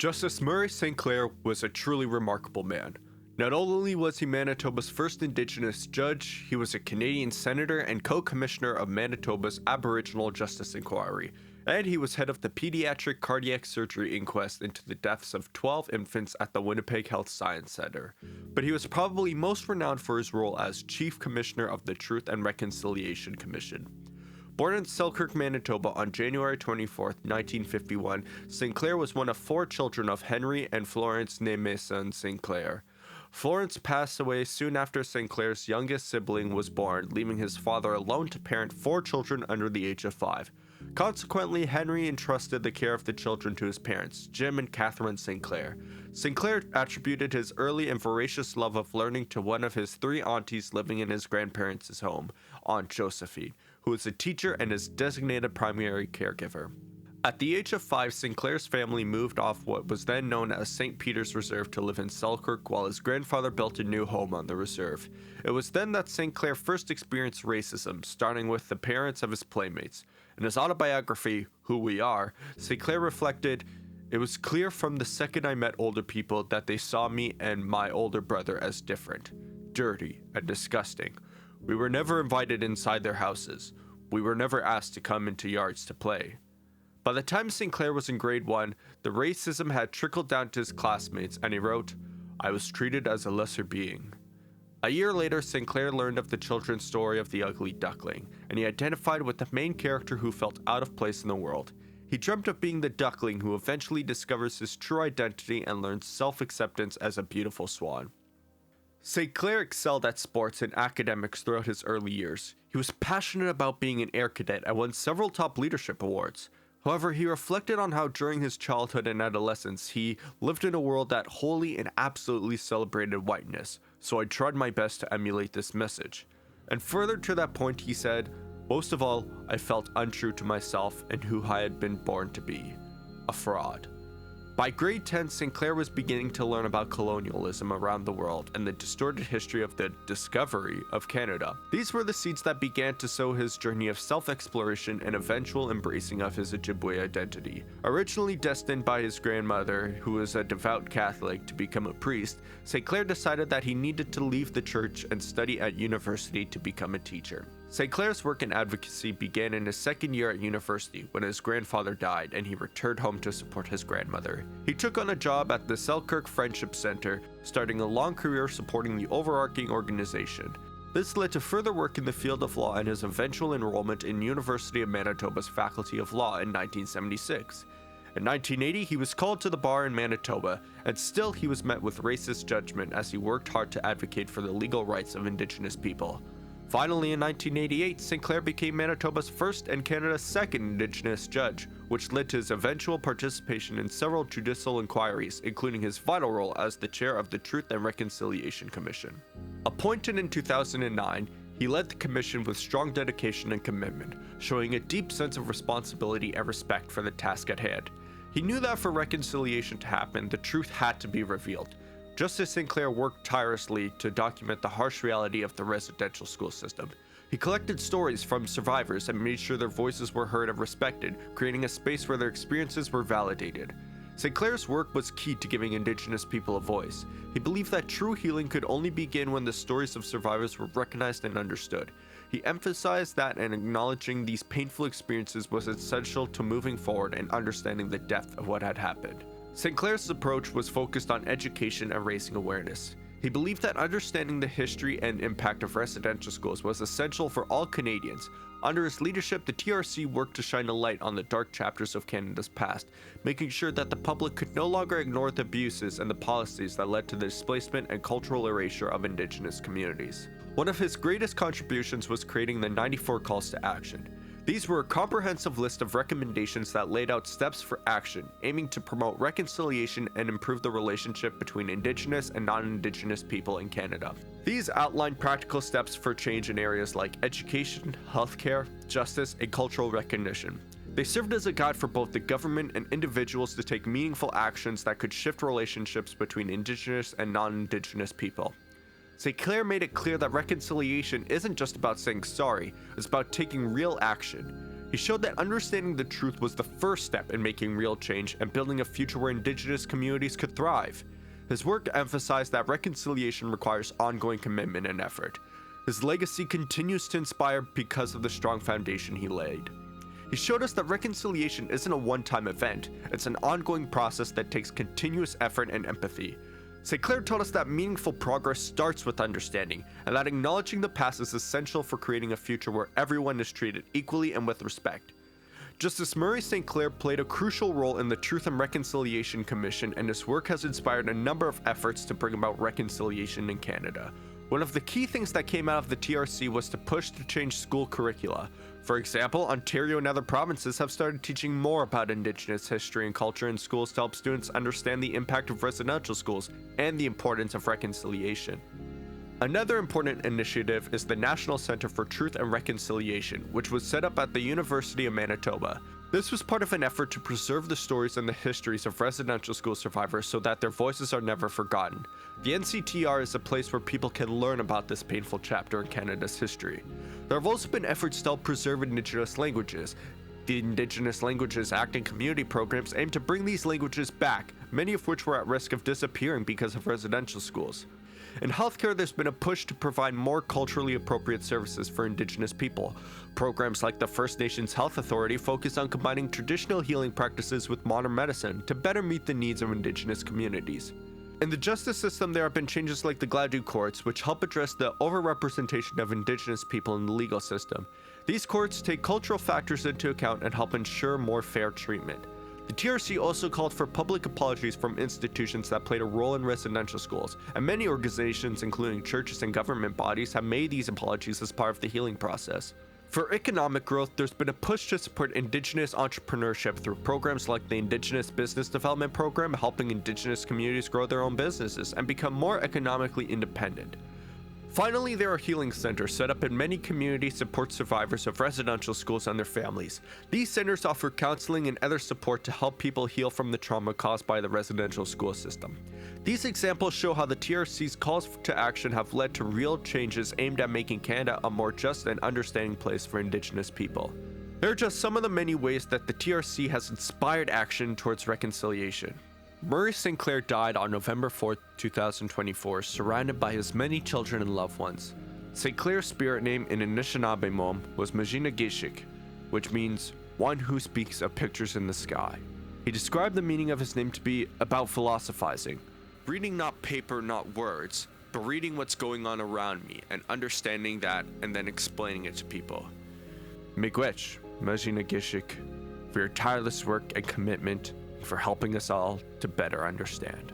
Justice Murray Sinclair was a truly remarkable man. Not only was he Manitoba's first Indigenous judge, he was a Canadian senator and co-commissioner of Manitoba's Aboriginal Justice Inquiry, and he was head of the Pediatric Cardiac Surgery Inquest into the deaths of 12 infants at the Winnipeg Health Science Centre. But he was probably most renowned for his role as Chief Commissioner of the Truth and Reconciliation Commission. Born in Selkirk, Manitoba on January 24, 1951, Sinclair was one of 4 children of Henry and Florence Nemason Sinclair. Florence passed away soon after Sinclair's youngest sibling was born, leaving his father alone to parent 4 children under the age of 5. Consequently, Henry entrusted the care of the children to his parents, Jim and Catherine Sinclair. Sinclair attributed his early and voracious love of learning to one of his 3 aunties living in his grandparents' home, Aunt Josephine, who was a teacher and his designated primary caregiver. At the age of 5, Sinclair's family moved off what was then known as St. Peter's Reserve to live in Selkirk while his grandfather built a new home on the reserve. It was then that Sinclair first experienced racism, starting with the parents of his playmates. In his autobiography, Who We Are, Sinclair reflected, "It was clear from the second I met older people that they saw me and my older brother as different, dirty, and disgusting. We were never invited inside their houses. We were never asked to come into yards to play." By the time Sinclair was in grade 1, the racism had trickled down to his classmates, and he wrote, "I was treated as a lesser being." A year later, Sinclair learned of the children's story of the ugly duckling, and he identified with the main character who felt out of place in the world. He dreamt of being the duckling who eventually discovers his true identity and learns self-acceptance as a beautiful swan. Sinclair excelled at sports and academics throughout his early years. He was passionate about being an air cadet and won several top leadership awards. However, he reflected on how during his childhood and adolescence he lived in a world that wholly and absolutely celebrated whiteness, so I tried my best to emulate this message. And further to that point, he said, "Most of all, I felt untrue to myself and who I had been born to be, a fraud." By grade 10, Sinclair was beginning to learn about colonialism around the world and the distorted history of the discovery of Canada. These were the seeds that began to sow his journey of self-exploration and eventual embracing of his Ojibwe identity. Originally destined by his grandmother, who was a devout Catholic, to become a priest, Sinclair decided that he needed to leave the church and study at university to become a teacher. Sinclair's work in advocacy began in his second year at university when his grandfather died and he returned home to support his grandmother. He took on a job at the Selkirk Friendship Center, starting a long career supporting the overarching organization. This led to further work in the field of law and his eventual enrollment in University of Manitoba's Faculty of Law in 1976. In 1980, he was called to the bar in Manitoba, and still he was met with racist judgment as he worked hard to advocate for the legal rights of Indigenous people. Finally, in 1988, Sinclair became Manitoba's first and Canada's second Indigenous judge, which led to his eventual participation in several judicial inquiries, including his vital role as the chair of the Truth and Reconciliation Commission. Appointed in 2009, he led the commission with strong dedication and commitment, showing a deep sense of responsibility and respect for the task at hand. He knew that for reconciliation to happen, the truth had to be revealed. Justice Sinclair worked tirelessly to document the harsh reality of the residential school system. He collected stories from survivors and made sure their voices were heard and respected, creating a space where their experiences were validated. Sinclair's work was key to giving Indigenous people a voice. He believed that true healing could only begin when the stories of survivors were recognized and understood. He emphasized that and acknowledging these painful experiences was essential to moving forward and understanding the depth of what had happened. Sinclair's approach was focused on education and raising awareness. He believed that understanding the history and impact of residential schools was essential for all Canadians. Under his leadership, the TRC worked to shine a light on the dark chapters of Canada's past, making sure that the public could no longer ignore the abuses and the policies that led to the displacement and cultural erasure of Indigenous communities. One of his greatest contributions was creating the 94 Calls to Action. These were a comprehensive list of recommendations that laid out steps for action, aiming to promote reconciliation and improve the relationship between Indigenous and non-Indigenous people in Canada. These outlined practical steps for change in areas like education, healthcare, justice, and cultural recognition. They served as a guide for both the government and individuals to take meaningful actions that could shift relationships between Indigenous and non-Indigenous people. Sinclair made it clear that reconciliation isn't just about saying sorry, it's about taking real action. He showed that understanding the truth was the first step in making real change and building a future where Indigenous communities could thrive. His work emphasized that reconciliation requires ongoing commitment and effort. His legacy continues to inspire because of the strong foundation he laid. He showed us that reconciliation isn't a one-time event, it's an ongoing process that takes continuous effort and empathy. Sinclair taught us that meaningful progress starts with understanding, and that acknowledging the past is essential for creating a future where everyone is treated equally and with respect. Justice Murray Sinclair played a crucial role in the Truth and Reconciliation Commission, and his work has inspired a number of efforts to bring about reconciliation in Canada. One of the key things that came out of the TRC was to push to change school curricula. For example, Ontario and other provinces have started teaching more about Indigenous history and culture in schools to help students understand the impact of residential schools and the importance of reconciliation. Another important initiative is the National Centre for Truth and Reconciliation, which was set up at the University of Manitoba. This was part of an effort to preserve the stories and the histories of residential school survivors so that their voices are never forgotten. The NCTR is a place where people can learn about this painful chapter in Canada's history. There have also been efforts to help preserve Indigenous languages. The Indigenous Languages Act and community programs aim to bring these languages back, many of which were at risk of disappearing because of residential schools. In healthcare, there's been a push to provide more culturally appropriate services for Indigenous people. Programs like the First Nations Health Authority focus on combining traditional healing practices with modern medicine to better meet the needs of Indigenous communities. In the justice system, there have been changes like the Gladue courts, which help address the overrepresentation of Indigenous people in the legal system. These courts take cultural factors into account and help ensure more fair treatment. The TRC also called for public apologies from institutions that played a role in residential schools, and many organizations, including churches and government bodies, have made these apologies as part of the healing process. For economic growth, there's been a push to support Indigenous entrepreneurship through programs like the Indigenous Business Development Program, helping Indigenous communities grow their own businesses and become more economically independent. Finally, there are healing centers set up in many communities to support survivors of residential schools and their families. These centers offer counseling and other support to help people heal from the trauma caused by the residential school system. These examples show how the TRC's calls to action have led to real changes aimed at making Canada a more just and understanding place for Indigenous people. There are just some of the many ways that the TRC has inspired action towards reconciliation. Murray Sinclair died on November 4, 2024, surrounded by his many children and loved ones. Sinclair's spirit name in Anishinaabe was Majinagishik, which means one who speaks of pictures in the sky. He described the meaning of his name to be about philosophizing, reading not paper, not words, but reading what's going on around me and understanding that and then explaining it to people. Miigwech, Majinagishik, for your tireless work and commitment, for helping us all to better understand.